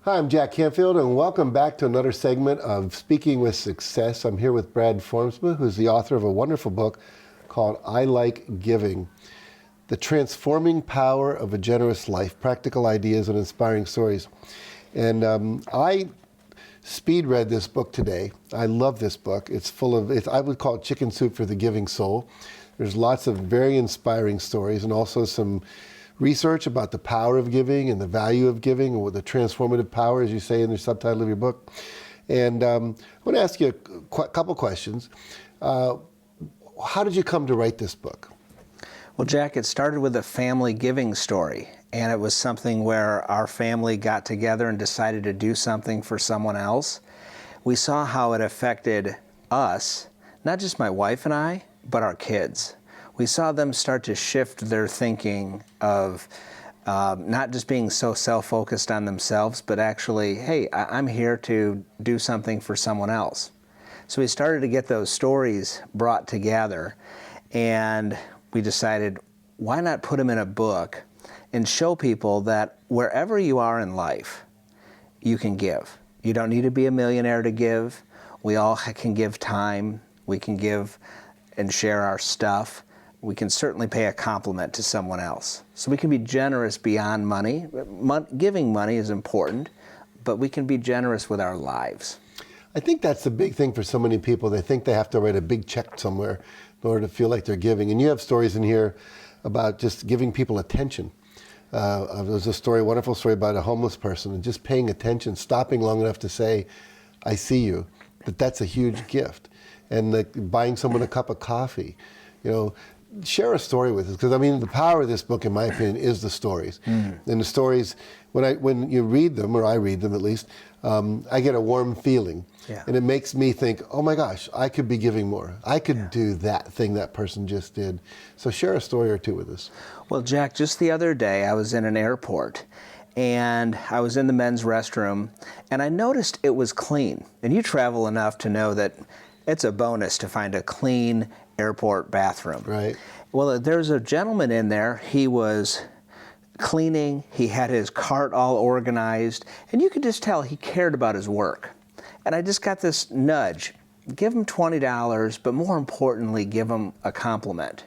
Hi, I'm Jack Canfield, and welcome back to another segment of Speaking with Success. I'm here with Brad Formsma, who's the author of a wonderful book called I Like Giving: The Transforming Power of a Generous Life, Practical Ideas and Inspiring Stories. And I speed read this book today. I love this book. It's full of, I would call it chicken soup for the giving soul. There's lots of very inspiring stories and also some research about the power of giving and the value of giving, or the transformative power, as you say in the subtitle of your book. And I want to ask you a couple questions. How did you come to write this book? Well, Jack, it started with a family giving story, and it was something where our family got together and decided to do something for someone else. We saw how it affected us, not just my wife and I, but our kids. We saw them start to shift their thinking of not just being so self-focused on themselves, but actually, hey, I'm here to do something for someone else. So we started to get those stories brought together, and we decided, why not put them in a book and show people that wherever you are in life, you can give. You don't need to be a millionaire to give. We all can give time. We can give and share our stuff. We can certainly pay a compliment to someone else. So we can be generous beyond money. Giving money is important, but we can be generous with our lives. I think that's the big thing for so many people. They think they have to write a big check somewhere in order to feel like they're giving. And you have stories in here about just giving people attention. There's a wonderful story about a homeless person and just paying attention, stopping long enough to say, I see you. That's a huge gift. And buying someone a cup of coffee. Share a story with us, because I mean the power of this book, in my opinion, is the stories. And the stories, when you read them, or I read them at least, I get a warm feeling, and it makes me think, oh my gosh, I could be giving more. I could do that thing that person just did. So share a story or two with us. Well, Jack, just the other day I was in an airport, and I was in the men's restroom, and I noticed it was clean. And you travel enough to know that it's a bonus to find a clean airport bathroom. Right. Well, there's a gentleman in there. He was cleaning. He had his cart all organized, and you could just tell he cared about his work. And I just got this nudge. Give him $20, but more importantly, give him a compliment.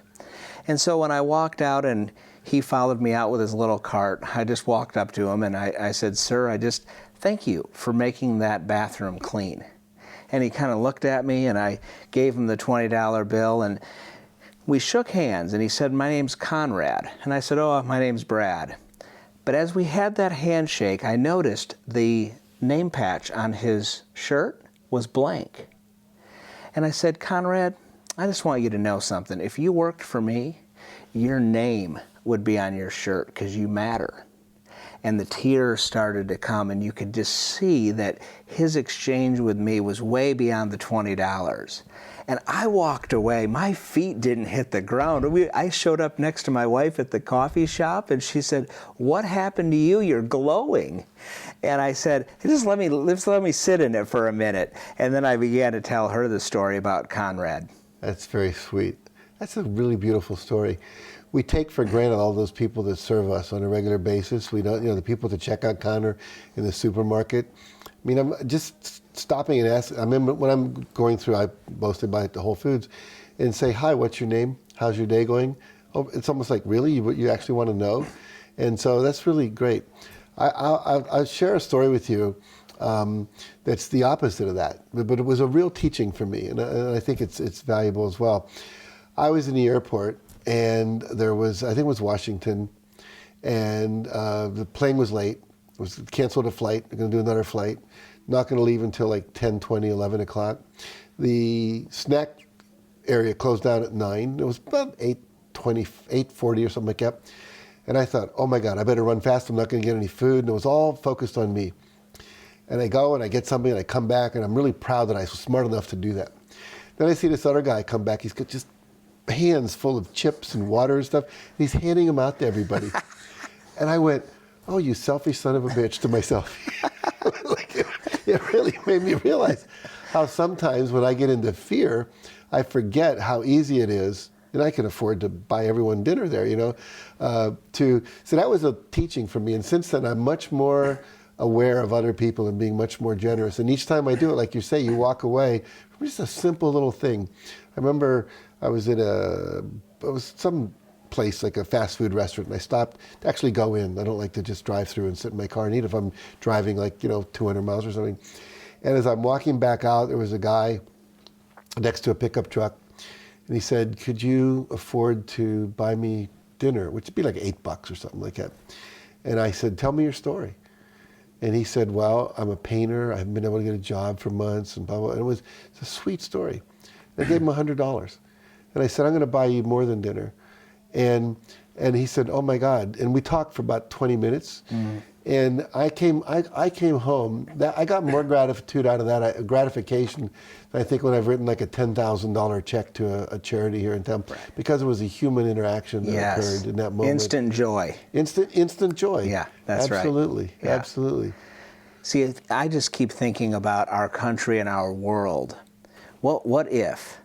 And so when I walked out and he followed me out with his little cart, I just walked up to him and I said, sir, I just thank you for making that bathroom clean. And he kind of looked at me, and I gave him the $20 bill, and we shook hands, and he said, my name's Conrad. And I said, oh, my name's Brad. But as we had that handshake, I noticed the name patch on his shirt was blank. And I said, Conrad, I just want you to know something. If you worked for me, your name would be on your shirt because you matter. And the tears started to come, and you could just see that his exchange with me was way beyond the $20. And I walked away. My feet didn't hit the ground. I showed up next to my wife at the coffee shop, and she said, what happened to you? You're glowing. And I said, just let me sit in it for a minute. And then I began to tell her the story about Conrad. That's very sweet. That's a really beautiful story. We take for granted all those people that serve us on a regular basis. We don't, the people at the checkout counter in the supermarket. I mean, I'm just stopping and asking. I remember when I'm going through, I mostly buy at the Whole Foods, and say, hi, what's your name? How's your day going? Oh, it's almost like, really? You actually want to know? And so that's really great. I'll share a story with you that's the opposite of that, but it was a real teaching for me, and I think it's valuable as well. I was in the airport, and there was, I think it was Washington, and the plane was late. It was canceled a flight. They're going to do another flight. Not going to leave until like 10, 20, 11 o'clock. The snack area closed down at 9. It was about 8:20, 8:40 or something like that. And I thought, oh my God, I better run fast. I'm not going to get any food. And it was all focused on me. And I go and I get something and I come back, and I'm really proud that I was smart enough to do that. Then I see this other guy come back. He's got just hands full of chips and water and stuff. And he's handing them out to everybody. And I went, oh, you selfish son of a bitch, to myself. It really made me realize how sometimes when I get into fear, I forget how easy it is, and I can afford to buy everyone dinner there, so that was a teaching for me. And since then, I'm much more aware of other people and being much more generous. And each time I do it, like you say, you walk away from just a simple little thing. I remember I was in some place like a fast food restaurant, and I stopped to actually go in. I don't like to just drive through and sit in my car and eat if I'm driving 200 miles or something. And as I'm walking back out, there was a guy next to a pickup truck, and he said, "Could you afford to buy me dinner?" Which would be like $8 or something like that. And I said, "Tell me your story." And he said, "Well, I'm a painter. I haven't been able to get a job for months," and blah, blah. And it's a sweet story. And I gave him $100. And I said, "I'm going to buy you more than dinner." And he said, "Oh my God." And we talked for about 20 minutes. Mm. And I came home. I got more gratification out of that, gratification than I think when I've written like a $10,000 check to a charity here in town, because it was a human interaction that occurred in that moment. Instant joy. Instant joy. Yeah, that's absolutely. right. Yeah. Absolutely. See, I just keep thinking about our country and our world. What if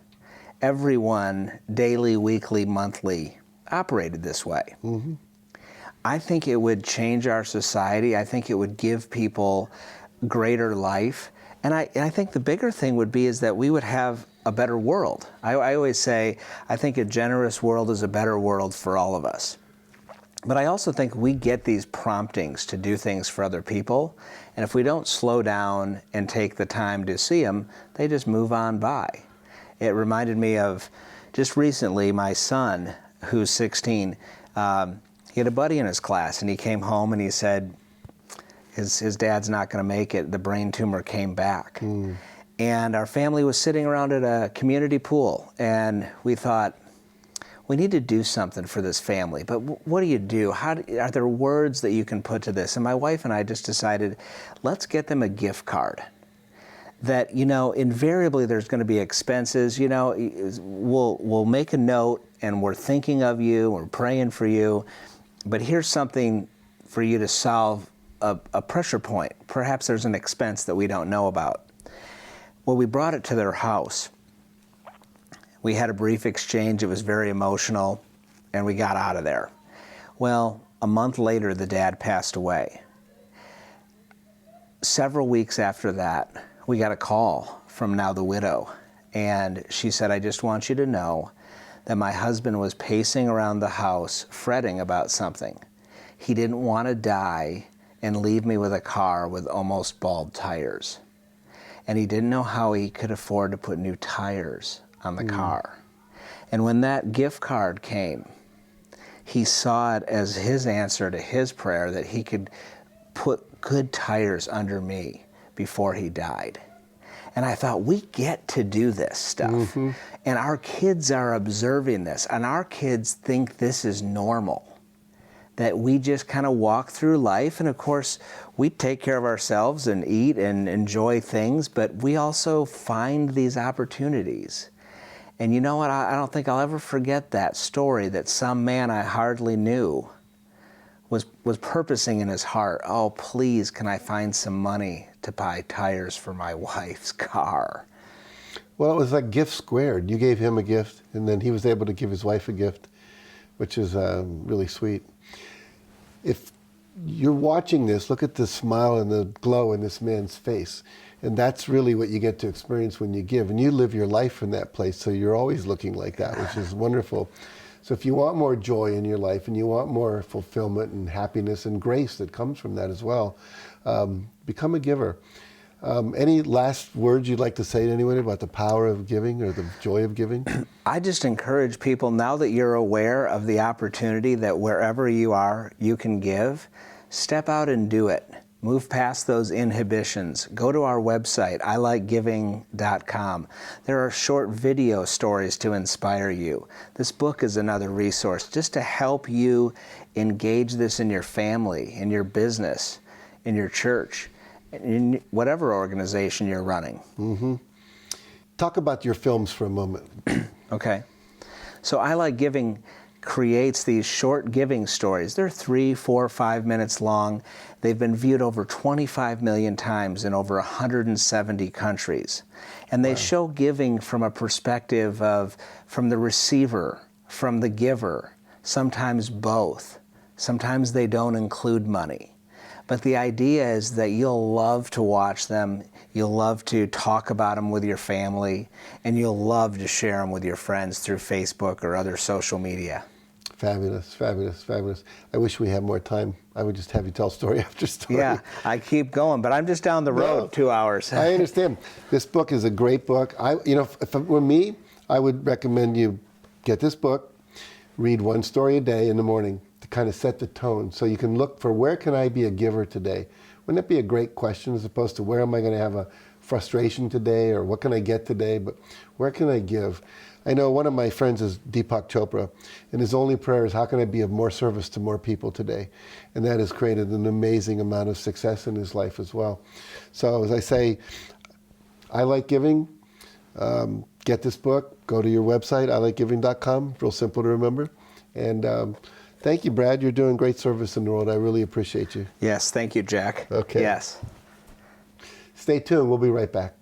everyone, daily, weekly, monthly, operated this way? Mm-hmm. I think it would change our society. I think it would give people greater life. And I think the bigger thing would be is that we would have a better world. I always say, I think a generous world is a better world for all of us. But I also think we get these promptings to do things for other people. And if we don't slow down and take the time to see them, they just move on by. It reminded me of just recently, my son, who's 16, he had a buddy in his class, and he came home and he said his dad's not going to make it. The brain tumor came back. Mm. And our family was sitting around at a community pool, and we thought, we need to do something for this family. But what do you do? Are there words that you can put to this? And my wife and I just decided, let's get them a gift card. That, invariably there's going to be expenses. We'll make a note, and we're thinking of you, we're praying for you. But here's something for you to solve a pressure point. Perhaps there's an expense that we don't know about. Well, we brought it to their house. We had a brief exchange. It was very emotional, and we got out of there. Well, a month later, the dad passed away. Several weeks after that, we got a call from now the widow, and she said, "I just want you to know that my husband was pacing around the house fretting about something. He didn't want to die and leave me with a car with almost bald tires. And he didn't know how he could afford to put new tires on the car. And when that gift card came, he saw it as his answer to his prayer that he could put good tires under me before he died." And I thought, we get to do this stuff. Mm-hmm. And our kids are observing this, and our kids think this is normal. That we just kind of walk through life, and of course, we take care of ourselves and eat and enjoy things, but we also find these opportunities. And you know what? I don't think I'll ever forget that story that some man I hardly knew was purposing in his heart, "Oh, please, can I find some money to buy tires for my wife's car?" Well, it was like gift squared. You gave him a gift, and then he was able to give his wife a gift, which is really sweet. If you're watching this, look at the smile and the glow in this man's face. And that's really what you get to experience when you give. And you live your life from that place, so you're always looking like that, which is wonderful. So if you want more joy in your life, and you want more fulfillment and happiness and grace that comes from that as well, become a giver. Any last words you'd like to say to anyone about the power of giving or the joy of giving? I just encourage people, now that you're aware of the opportunity that wherever you are, you can give, step out and do it. Move past those inhibitions. Go to our website, ilikegiving.com. There are short video stories to inspire you. This book is another resource just to help you engage this in your family, in your business, in your church, in whatever organization you're running. Mm-hmm. Talk about your films for a moment. Okay. So I Like Giving creates these short giving stories. They're 3, 4, 5 minutes long. They've been viewed over 25 million times in over 170 countries. And they show giving from a perspective from the receiver, from the giver, sometimes both. Sometimes they don't include money. But the idea is that you'll love to watch them, you'll love to talk about them with your family, and you'll love to share them with your friends through Facebook or other social media. Fabulous, fabulous, fabulous. I wish we had more time. I would just have you tell story after story. Yeah, I keep going, but I'm just down the road No, 2 hours. I understand. This book is a great book. If it were me, I would recommend you get this book, read one story a day in the morning to kind of set the tone so you can look for where can I be a giver today? Wouldn't that be a great question as opposed to where am I going to have a frustration today or what can I get today, but where can I give? I know one of my friends is Deepak Chopra, and his only prayer is how can I be of more service to more people today? And that has created an amazing amount of success in his life as well. So as I say, I like giving. Get this book. Go to your website, ilikegiving.com. Real simple to remember. And thank you, Brad. You're doing great service in the world. I really appreciate you. Yes, thank you, Jack. Okay. Yes. Stay tuned. We'll be right back.